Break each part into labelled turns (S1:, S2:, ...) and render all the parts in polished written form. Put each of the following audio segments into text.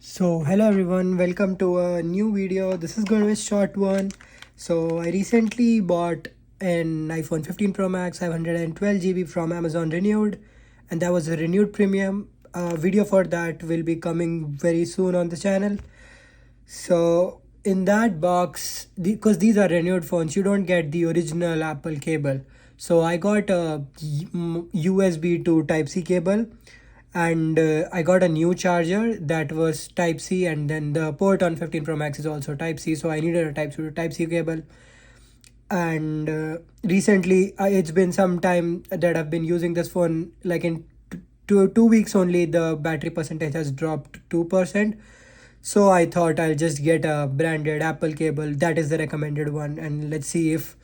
S1: So hello everyone, welcome to a new video. This is going to be a short one. So I recently bought an iPhone 15 Pro Max 512 GB from Amazon Renewed, and that was a renewed premium. Video for that will be coming very soon on the channel. So in that box, because these are renewed phones, you don't get the original Apple cable. So I got a USB to Type C cable, and I got a new charger that was Type C, and then the port on 15 Pro Max is also Type C. So I needed a Type C to Type C cable. And recently, it's been some time that I've been using this phone. Like in 2 weeks only, the battery percentage has dropped 2%. So I thought I'll just get a branded Apple cable. That is the recommended one, and let's see if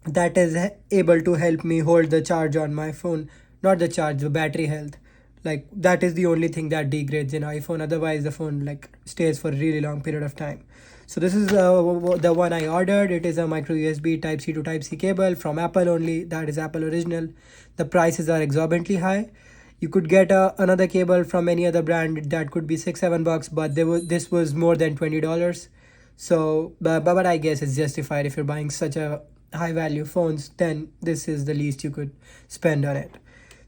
S1: that is able to help me hold the charge on my phone. Not the charge, the battery health. Like that is the only thing that degrades in iPhone. Otherwise the phone like stays for a really long period of time. So this is the one I ordered. It is a micro USB Type C to Type C cable from Apple only. That is Apple original. The prices are exorbitantly high. You could get another cable from any other brand that could be $6-7, but this was more than $20. So but I guess it's justified. If you're buying such a high value phones, then this is the least you could spend on it.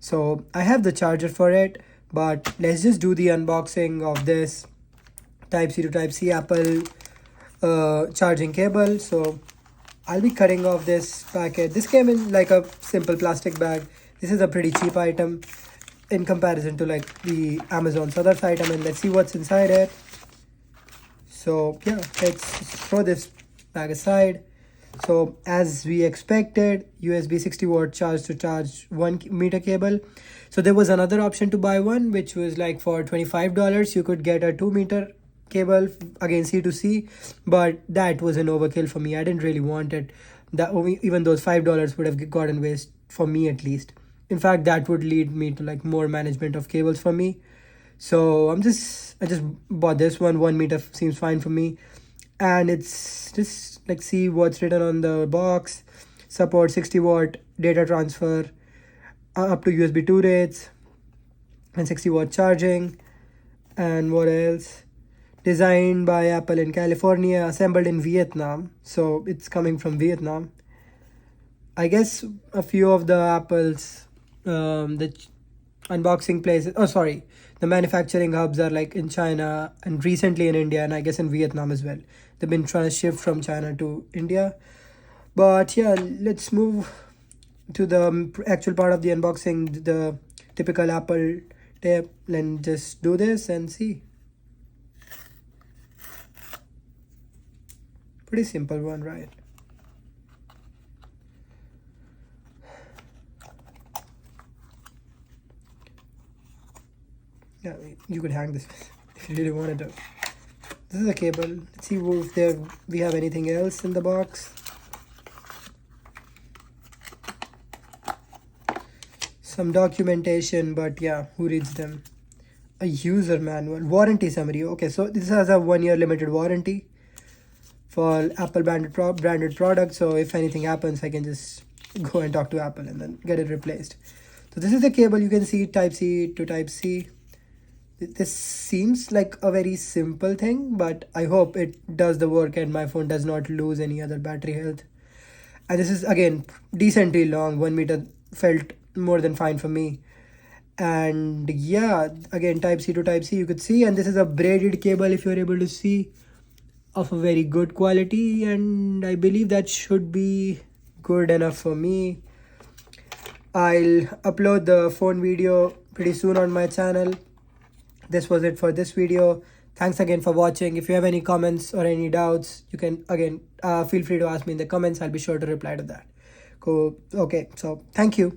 S1: So I have the charger for it, but let's just do the unboxing of this Type C to Type C Apple charging cable. So I'll be cutting off this packet. This came in like a simple plastic bag. This is a pretty cheap item in comparison to like the Amazon's other item, and let's see what's inside it. So yeah, let's throw this bag aside. So as we expected, USB 60-watt charge to charge 1 meter cable. So there was another option to buy one, which was like for $25 you could get a 2 meter cable, again C to C, but that was an overkill for me. I didn't really want it. That even those $5 would have gotten waste for me at least. In fact, that would lead me to like more management of cables for me. So I just bought this one. 1 meter seems fine for me, and it's just like, see what's written on the box. Support 60-watt data transfer, up to USB 2 rates, and 60-watt charging. And what else? Designed by Apple in California, assembled in Vietnam. So it's coming from Vietnam. I guess a few of the Apple's the unboxing places, the manufacturing hubs are like in China and recently in India, and I guess in Vietnam as well. They've been trying to shift from China to India. But yeah, let's move to the actual part of the unboxing, the typical Apple tape. And just do this and see. Pretty simple one, right? Yeah, you could hang this if you really wanted to. This is a cable. Let's see if we have anything else in the box. Some documentation, but yeah, who reads them? A user manual, warranty summary. Okay, so this has a 1 year limited warranty for Apple branded products. So if anything happens, I can just go and talk to Apple and then get it replaced. So this is the cable. You can see Type C to Type C. This seems like a very simple thing, but I hope it does the work and my phone does not lose any other battery health. And this is again decently long. 1 meter felt more than fine for me. And yeah, again Type C to Type C you could see, and this is a braided cable if you're able to see, of a very good quality, and I believe that should be good enough for me. I'll upload the phone video pretty soon on my channel. This was it for this video. Thanks again for watching. If you have any comments or any doubts, you can again feel free to ask me in the comments. I'll be sure to reply to that. Cool. Okay, so thank you.